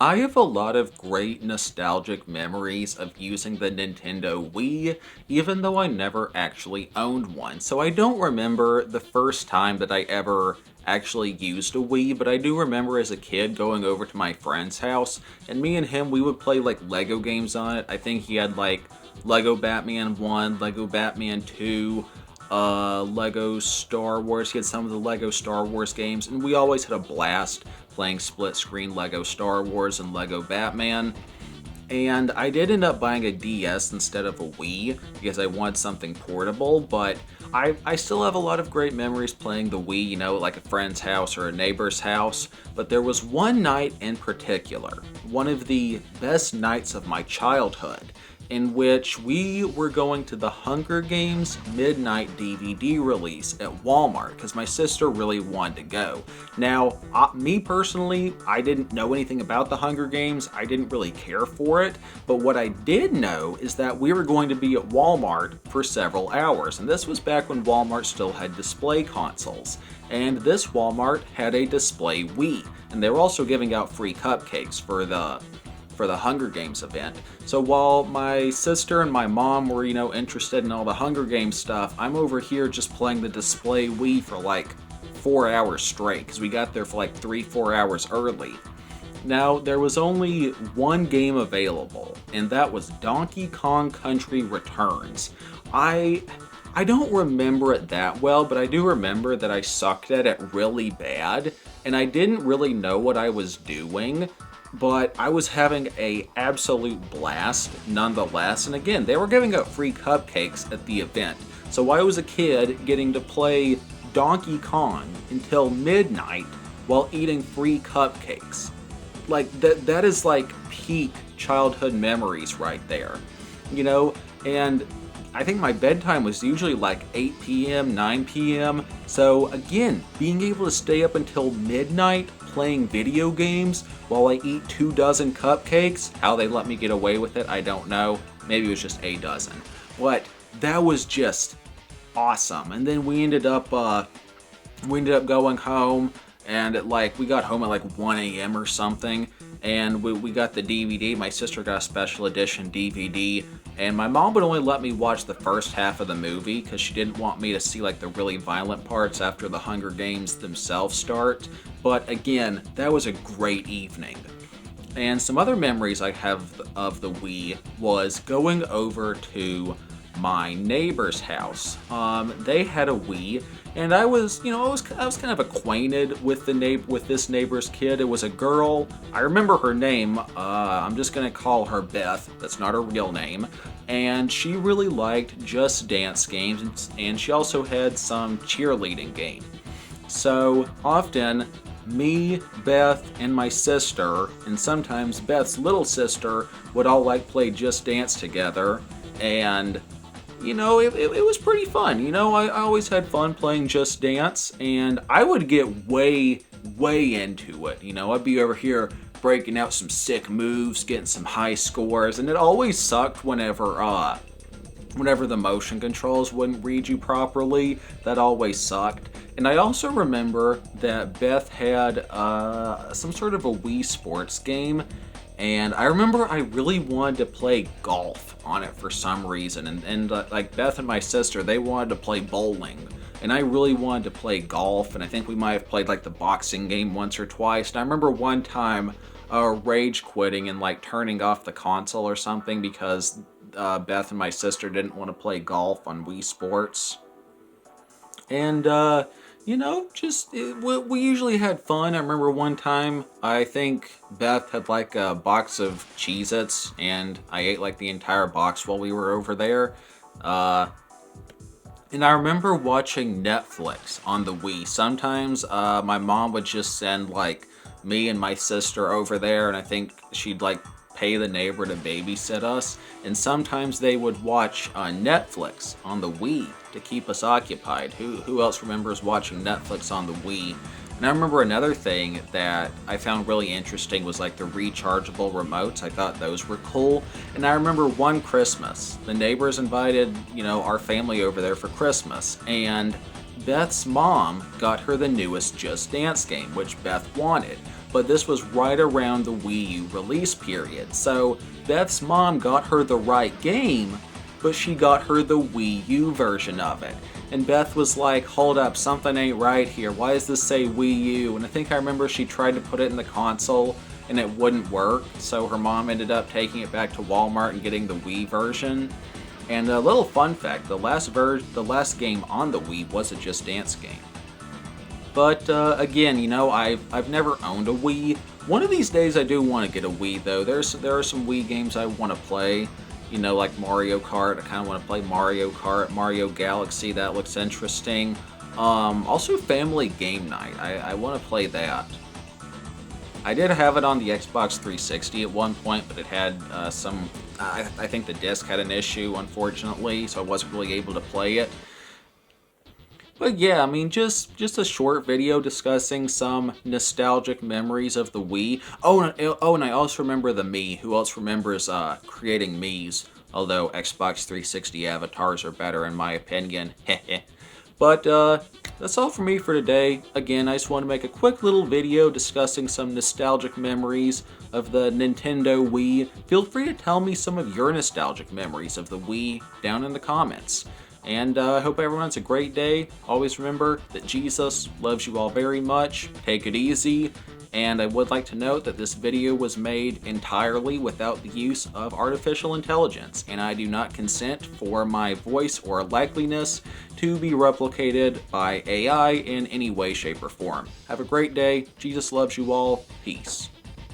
I have a lot of great nostalgic memories of using the Nintendo Wii, even though I never actually owned one. So I don't remember the first time that I ever actually used a Wii, but I do remember as a kid going over to my friend's house, and me and him, we would play like Lego games on it. I think he had like Lego Batman 1, Lego Batman 2, Lego Star Wars. He had some of the Lego Star Wars games, and we always had a blast playing split screen Lego Star Wars and Lego Batman. And I did end up buying a DS instead of a Wii because I wanted something portable, but I still have a lot of great memories playing the Wii, like a friend's house or a neighbor's house. But there was one night in particular, one of the best nights of my childhood, in which we were going to the Hunger Games midnight DVD release at Walmart because my sister really wanted to go. Now, me personally, I didn't know anything about the Hunger Games. I didn't really care for it, but what I did know is that we were going to be at Walmart for several hours, and this was back when Walmart still had display consoles. And this Walmart had a display Wii, and they were also giving out free cupcakes for the Hunger Games event. So while my sister and my mom were, interested in all the Hunger Games stuff, I'm over here just playing the display Wii for like 4 hours straight, because we got there for like 3-4 hours early. Now, there was only one game available, and that was Donkey Kong Country Returns. I don't remember it that well, but I do remember that I sucked at it really bad, and I didn't really know what I was doing, but I was having a absolute blast nonetheless. And again, they were giving out free cupcakes at the event. So I was a kid getting to play Donkey Kong until midnight while eating free cupcakes. Like that is like peak childhood memories right there. And I think my bedtime was usually like 8 p.m., 9 p.m. So again, being able to stay up until midnight playing video games while I eat 24 cupcakes, how they let me get away with it, I don't know. Maybe it was just a dozen. But that was just awesome. And then we ended up going home, and we got home at like 1 a.m. or something, and we got the DVD. My sister got a special edition DVD, and my mom would only let me watch the first half of the movie because she didn't want me to see like the really violent parts after the Hunger Games themselves start. But again, that was a great evening. And some other memories I have of the Wii was going over to my neighbor's house. They had a Wii, and I was kind of acquainted with this neighbor's kid. It was a girl. I remember her name. I'm just gonna call her Beth. That's not her real name. And she really liked Just Dance games, and she also had some cheerleading game. So often, me, Beth, and my sister, and sometimes Beth's little sister, would all play Just Dance together, and it was pretty fun. I always had fun playing Just Dance, and I would get way into it. I'd be over here breaking out some sick moves, getting some high scores, and it always sucked whenever the motion controls wouldn't read you properly. That always sucked. And I also remember that Beth had some sort of a Wii Sports game, and I remember I really wanted to play golf on it for some reason. And like Beth and my sister, they wanted to play bowling, and I really wanted to play golf. And I think we might have played like the boxing game once or twice. And I remember one time rage quitting and turning off the console or something because Beth and my sister didn't want to play golf on Wii Sports. And we usually had fun. I remember one time, I think Beth had a box of Cheez-Its, and I ate the entire box while we were over there. And I remember watching Netflix on the Wii. Sometimes my mom would just send me and my sister over there, and I think she'd pay the neighbor to babysit us. And sometimes they would watch Netflix on the Wii to keep us occupied. Who else remembers watching Netflix on the Wii? And I remember another thing that I found really interesting was the rechargeable remotes. I thought those were cool. And I remember one Christmas, the neighbors invited, our family over there for Christmas. And Beth's mom got her the newest Just Dance game, which Beth wanted. but this was right around the Wii U release period. So Beth's mom got her the right game, but she got her the Wii U version of it. And Beth was like, hold up, something ain't right here. Why does this say Wii U? And I think I remember she tried to put it in the console and it wouldn't work. So her mom ended up taking it back to Walmart and getting the Wii version. And a little fun fact, the last game on the Wii was a Just Dance game. But again, you know, I've never owned a Wii. One of these days I do want to get a Wii though. There are some Wii games I want to play. You know, like Mario Kart. I kind of want to play Mario Kart, Mario Galaxy. That looks interesting. Also, Family Game Night. I want to play that. I did have it on the Xbox 360 at one point, but it had some. I think the disc had an issue, unfortunately, so I wasn't really able to play it. But yeah, I mean, just a short video discussing some nostalgic memories of the Wii. And I also remember the Mii. Who else remembers creating Miis? Although Xbox 360 avatars are better in my opinion. But that's all for me for today. Again, I just want to make a quick little video discussing some nostalgic memories of the Nintendo Wii. Feel free to tell me some of your nostalgic memories of the Wii down in the comments. And I hope everyone has a great day. Always remember that Jesus loves you all very much. Take it easy. And I would like to note that this video was made entirely without the use of artificial intelligence, and I do not consent for my voice or likeliness to be replicated by AI in any way, shape, or form. Have a great day. Jesus loves you all. Peace.